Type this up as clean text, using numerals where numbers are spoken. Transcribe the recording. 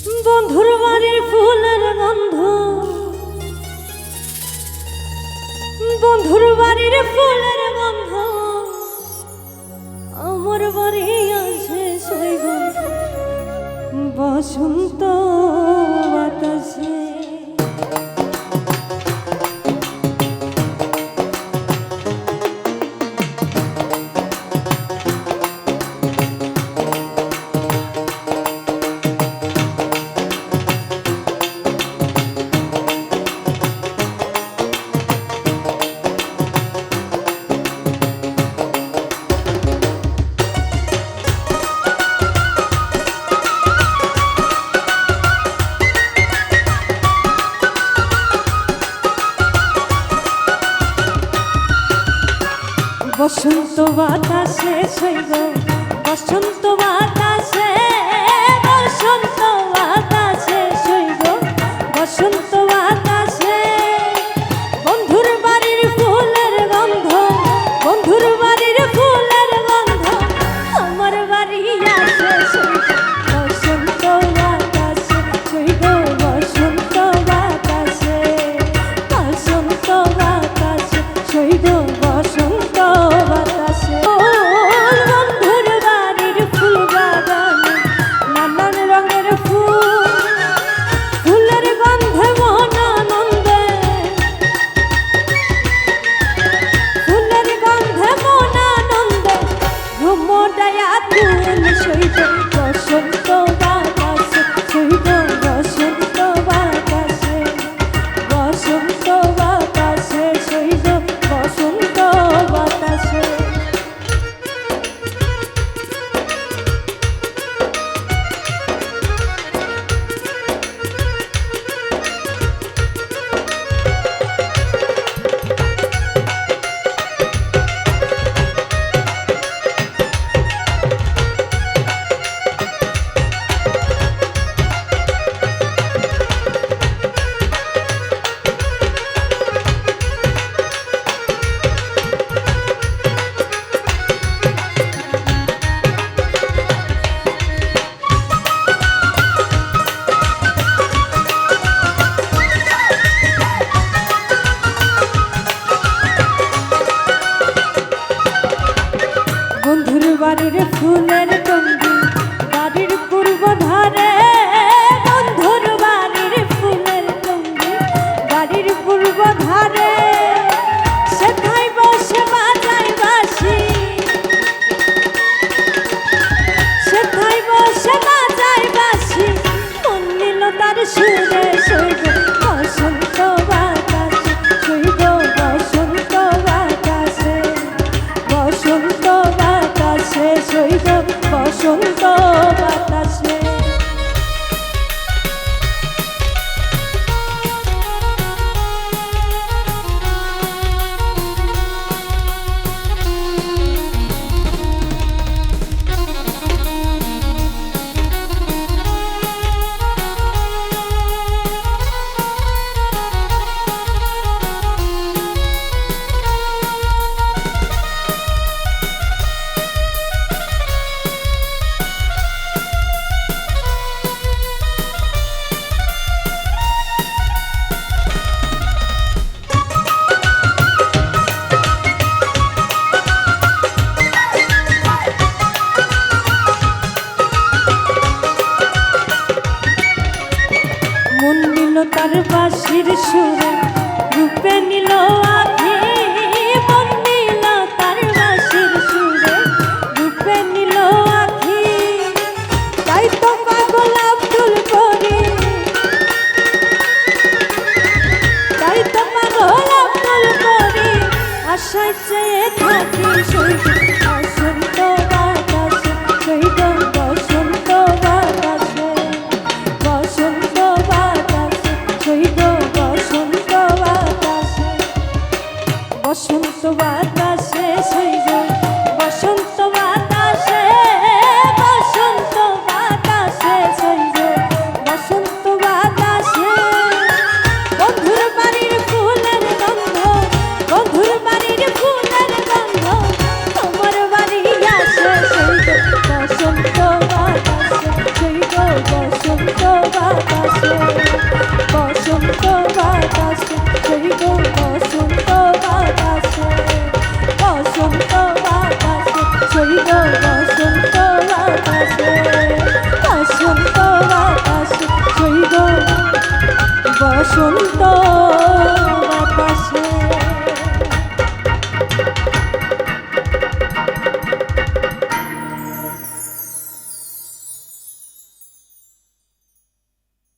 বন্ধুর বাড়ির ফুলের গন্ধ, বন্ধুর বাড়ির ফুলের গন্ধ আমার বাড়ি আসে শৈব বসন্ত বাতাসে। বসন্ত বাতাসে শৈব বসন্ত বাতাসে, বসন্ত বাতাসে শৈব বসন্ত বাতাসে। বন্ধুর বাড়ির ফুলের গন্ধ, বন্ধুর বাড়ির ফুলের গন্ধ আমার বাড়ি আসে শৈব বসন্ত বাতাসে, শৈব বসন্ত বাতাসে, বসন্ত বাতাসে শৈব বসন্ত বাতাসে। বন্ধুর বাড়ির ফুল বাগানে নানান রঙের ফুল, ফুলের গন্ধে মন আনন্দে, ফুলের গন্ধে মন আনন্দে ঘুমোটায় আতুল শৈব বসন্ত বাতাসে, শৈব বসন্ত বাতাসে, বসন্ত বাতাসে শৈব বসন্ত বাতাসে। বন্ধুর বাড়ির ফুলের গন্ধি বাড়ির পূর্ব ধারে, বন্ধুর বাড়ির ফুলের গন্ধি বাড়ির পূর্ব ধারে। সেথায় বসে বাজায় বাঁশি, সেথায় বসে বাজায় বাঁশি মন নিল তার সুরে শৈব বসন্ত বাতাসে, শৈব বসন্ত বাতাসে, বসন্ত বাতাসে শৈব বসন্ত বাতাসে। মন নিল তার বাঁশির সুরে রূপে নিল আখি, মন নিল তার বাঁশির সুরে রূপে নিল আখি। তাই তো পাগল আব্দুল করি, তাই তো পাগল আব্দুল করি আশায় চেয়ে থাকি শৈব বসন্ত বাতাসে, শৈব বসন্ত বাতাসে, বসন্ত বাতাসে শৈব বসন্ত বাতাসে, বসন্ত বাতাসে শৈব বসন্ত বাতাসে, বসন্ত বাতাসে শৈব বসন্ত বাতাসে। বন্ধুর বাড়ির ফুলের গন্ধ, বন্ধুর বাড়ির ফুলের গন্ধ বসন্ত বাতাসে বসন্ত বাতাসে ছড়ি গো বসন্ত বাতাসে বসন্ত বাতাসে ছড়ি গো বসন্ত বাতাসে বসন্ত বাতাসে ছড়ি গো বসন্ত